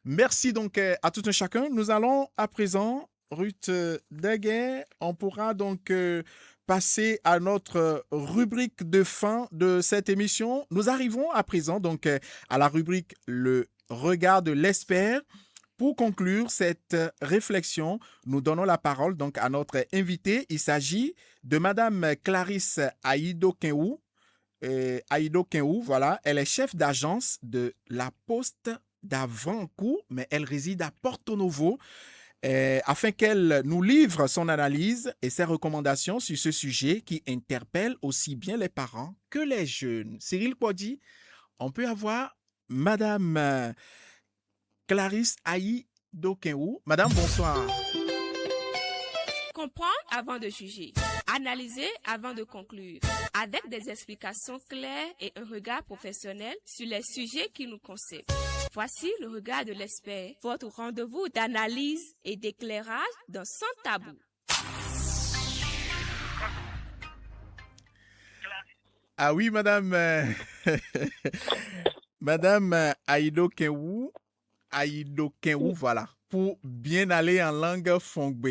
Merci donc à tout un chacun. Nous allons à présent, Ruth Daguet, on pourra donc passer à notre rubrique de fin de cette émission. Nous arrivons à présent donc à la rubrique Le regard de l'expert. Pour conclure cette réflexion, nous donnons la parole donc à notre invité. Il s'agit de Madame Clarisse Aïdo-Kenwou. Voilà. Elle est chef d'agence de la Poste d'Avancourt, mais elle réside à Porto Novo, afin qu'elle nous livre son analyse et ses recommandations sur ce sujet qui interpelle aussi bien les parents que les jeunes. Cyril Podi, on peut avoir Madame Clarisse Aïdo-Kenwou. Madame, bonsoir. Comprendre avant de juger. Analyser avant de conclure. Avec des explications claires et un regard professionnel sur les sujets qui nous concernent. Voici le regard de l'expert, votre rendez-vous d'analyse et d'éclairage dans Sans Tabou. Ah oui, Madame, Madame Aïdo-Kenwou. Voilà, pour bien aller en langue fongbe.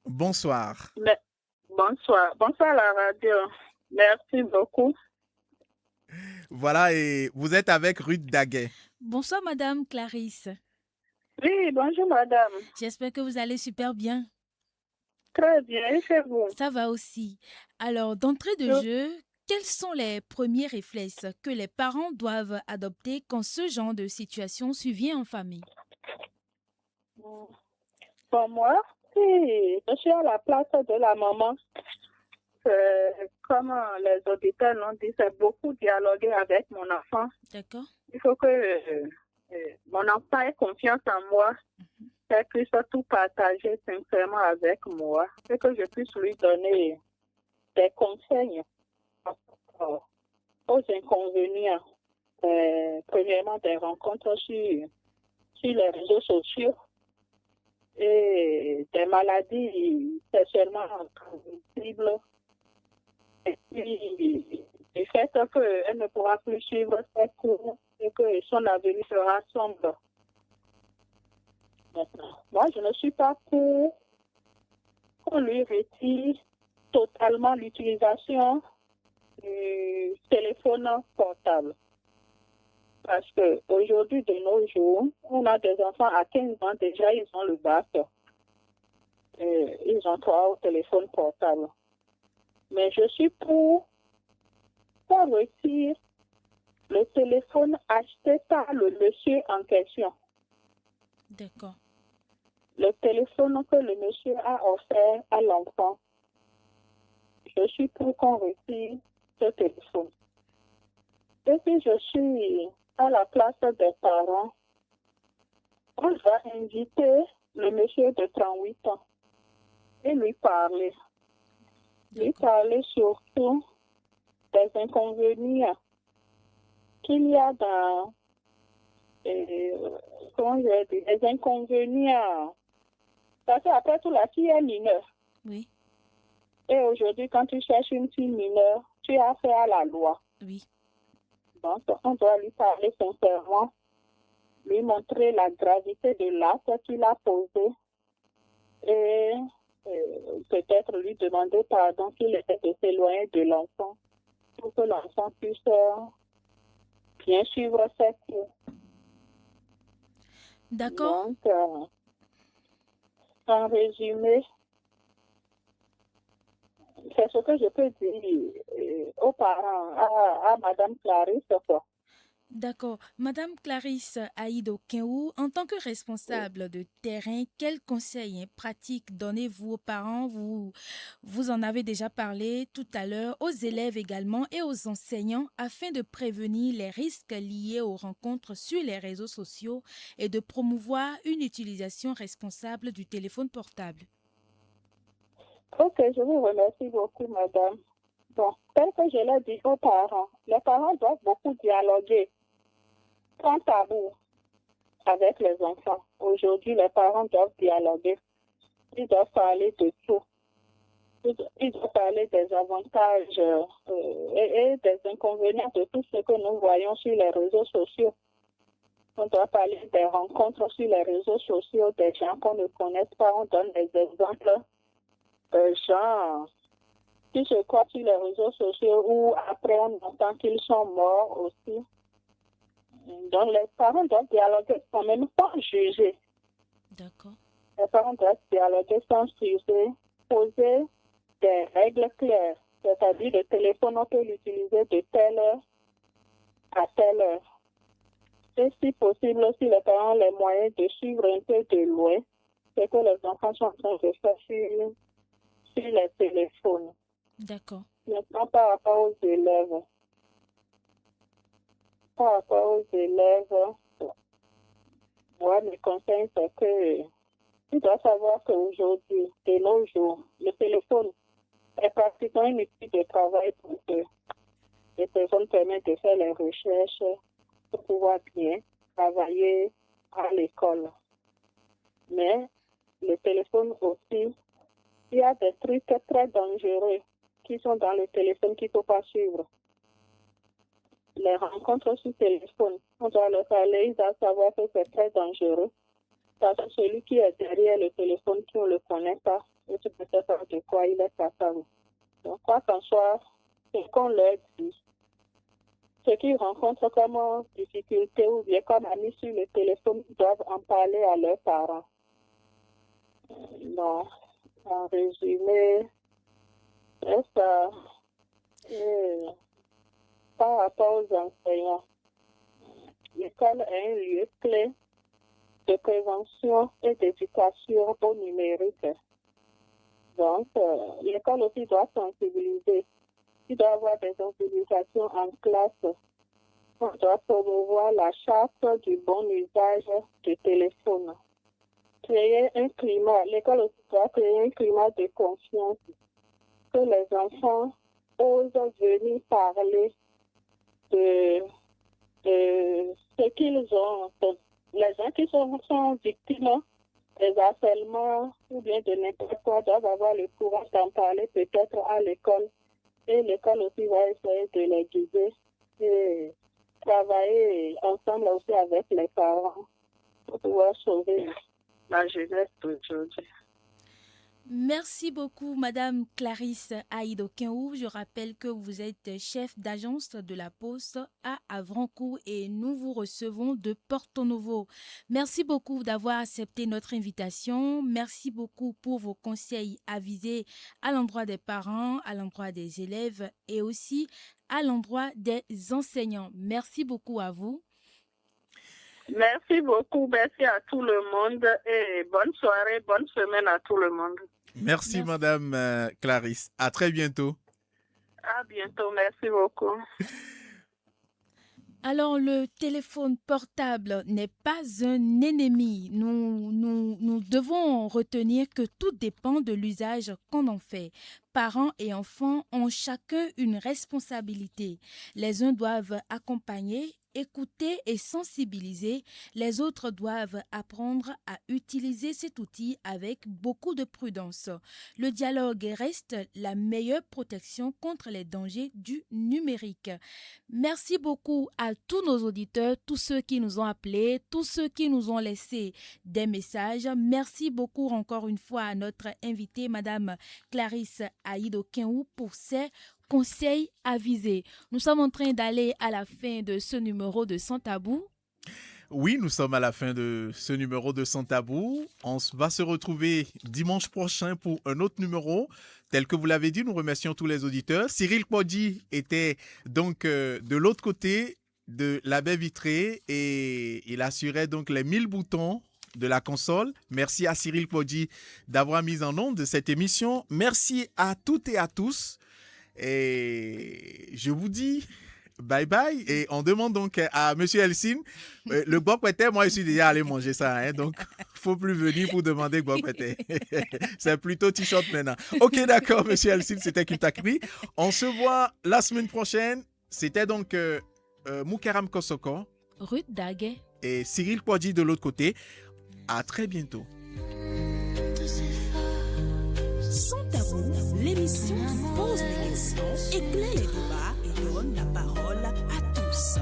Bonsoir. Bonsoir à la radio. Merci beaucoup. Voilà, et vous êtes avec Ruth Daguet. Bonsoir, Madame Clarisse. Oui, bonjour, Madame. J'espère que vous allez super bien. Très bien, et chez vous? Ça va aussi. Alors, d'entrée de jeu, quels sont les premiers réflexes que les parents doivent adopter quand ce genre de situation survient en famille? Pour moi, si je suis à la place de la maman, comme les auditeurs l'ont dit, c'est beaucoup dialoguer avec mon enfant. D'accord. Il faut que mon enfant ait confiance en moi, qu'elle puisse tout partager sincèrement avec moi, et que je puisse lui donner des conseils aux inconvénients, premièrement des rencontres sur les réseaux sociaux et des maladies sexuellement transmissibles. Et puis, du fait qu'elle ne pourra plus suivre ses cours et que son avenir sera sombre. Maintenant, moi, je ne suis pas pour qu'on lui retire totalement l'utilisation du téléphone portable. Parce qu'aujourd'hui, de nos jours, on a des enfants à 15 ans déjà, ils ont le bac. Ils ont 3 au téléphone portable. Mais je suis pour qu'on retire le téléphone acheté par le monsieur en question. D'accord. Le téléphone que le monsieur a offert à l'enfant. Je suis pour qu'on retire ce téléphone. Et si je suis à la place des parents, on va inviter le monsieur de 38 ans et lui parler. Lui parler surtout des inconvénients qu'il y a dans, des inconvénients. Parce qu'après tout, la fille est mineure. Oui. Et aujourd'hui, quand tu cherches une fille mineure, tu as affaire à la loi. Oui. Donc, on doit lui parler sincèrement, lui montrer la gravité de l'acte qu'il a posé et peut-être lui demander pardon qu'il essaie de s'éloigner de l'enfant pour que l'enfant puisse bien suivre ses cours. D'accord. Donc, en résumé, c'est ce que je peux dire aux parents, à Madame Clarisse, quoi. D'accord. Madame Clarisse Aïdo Kenwou, en tant que responsable de terrain, quels conseils pratiques donnez-vous aux parents? Vous en avez déjà parlé tout à l'heure, aux élèves également et aux enseignants afin de prévenir les risques liés aux rencontres sur les réseaux sociaux et de promouvoir une utilisation responsable du téléphone portable. Ok, je vous remercie beaucoup, madame. Bon, tel que je l'ai dit aux parents, les parents doivent beaucoup dialoguer, sans tabou, avec les enfants. Aujourd'hui, les parents doivent dialoguer. Ils doivent parler de tout. Ils doivent parler des avantages et des inconvénients de tout ce que nous voyons sur les réseaux sociaux. On doit parler des rencontres sur les réseaux sociaux, des gens qu'on ne connaît pas. On donne des exemples. Gens qui se croient sur les réseaux sociaux ou après on entend qu'ils sont morts aussi. Donc les parents doivent dialoguer quand même sans juger. D'accord. Les parents doivent dialoguer sans juger, poser des règles claires, c'est-à-dire le téléphone on peut l'utiliser de telle heure à telle heure. Et si possible aussi les parents ont les moyens de suivre un peu de loin ce que les enfants sont en train de faire sur les téléphones. D'accord. Maintenant, par rapport aux élèves. Moi, mes conseils, c'est que tu dois savoir qu'aujourd'hui, de nos jours, le téléphone est pratiquement une outil de travail pour que le téléphone permet de faire les recherches pour pouvoir bien travailler à l'école. Mais le téléphone aussi, il y a des trucs très dangereux qui sont dans le téléphone qu'il ne faut pas suivre. Les rencontres sur téléphone, on doit leur parler, ils doivent savoir que c'est très dangereux. Parce que celui qui est derrière le téléphone, qui ne le connaît pas, et tu peux savoir de quoi il est capable. Donc, quoi qu'en soit, c'est qu'on leur dit. Ceux qui rencontrent comme difficulté ou bien comme amis sur le téléphone, ils doivent en parler à leurs parents. Non. En résumé, Par rapport aux enseignants, l'école est un lieu clé de prévention et d'éducation au numérique. Donc, l'école aussi doit sensibiliser. Il doit y avoir des sensibilisations en classe. On doit promouvoir la charte du bon usage du téléphone. Créer un climat, l'école aussi doit créer un climat de confiance. Que les enfants osent venir parler de ce qu'ils ont. Les gens qui sont victimes des harcèlements ou bien de n'importe quoi doivent avoir le courage d'en parler peut-être à l'école. Et l'école aussi va essayer de les guider et travailler ensemble aussi avec les parents pour pouvoir sauver la jeunesse d'aujourd'hui. Merci beaucoup, Madame Clarisse Aïdo-Kenhou. Je rappelle que vous êtes chef d'agence de la Poste à Avrancourt et nous vous recevons de Porto Novo. Merci beaucoup d'avoir accepté notre invitation. Merci beaucoup pour vos conseils avisés à l'endroit des parents, à l'endroit des élèves et aussi à l'endroit des enseignants. Merci beaucoup à vous. Merci beaucoup. Merci à tout le monde et bonne soirée, bonne semaine à tout le monde. Merci. Madame Clarisse. À très bientôt. À bientôt. Merci beaucoup. Alors, le téléphone portable n'est pas un ennemi. Nous devons retenir que tout dépend de l'usage qu'on en fait. Parents et enfants ont chacun une responsabilité. Les uns doivent accompagner, écouter et sensibiliser. Les autres doivent apprendre à utiliser cet outil avec beaucoup de prudence. Le dialogue reste la meilleure protection contre les dangers du numérique. Merci beaucoup à tous nos auditeurs, tous ceux qui nous ont appelés, tous ceux qui nous ont laissé des messages. Merci beaucoup encore une fois à notre invitée, Madame Clarisse Aïdo-Kenhou, pour ses conseils avisés. Nous sommes en train d'aller à la fin de ce numéro de Sans Tabou. Oui, nous sommes à la fin de ce numéro de Sans Tabou. On va se retrouver dimanche prochain pour un autre numéro. Tel que vous l'avez dit, nous remercions tous les auditeurs. Cyril Podi était donc de l'autre côté de la baie vitrée et il assurait donc les 1000 boutons de la console. Merci à Cyril Podi d'avoir mis en onde de cette émission. Merci à toutes et à tous. Et je vous dis bye bye. Et on demande donc à Monsieur Elsine, le Gbokpete, moi je suis déjà allé manger ça, hein, donc faut plus venir pour demander Gbokpete. C'est plutôt t-shirt maintenant. Ok, d'accord, Monsieur Elsine, c'était Kitakri. On se voit la semaine prochaine. C'était donc Moukaram Kosoko, Ruth Daguet et Cyril Podi de l'autre côté. À très bientôt. Sans tabou, l'émission qui pose les questions, éclaire les débats et donne la parole à tous.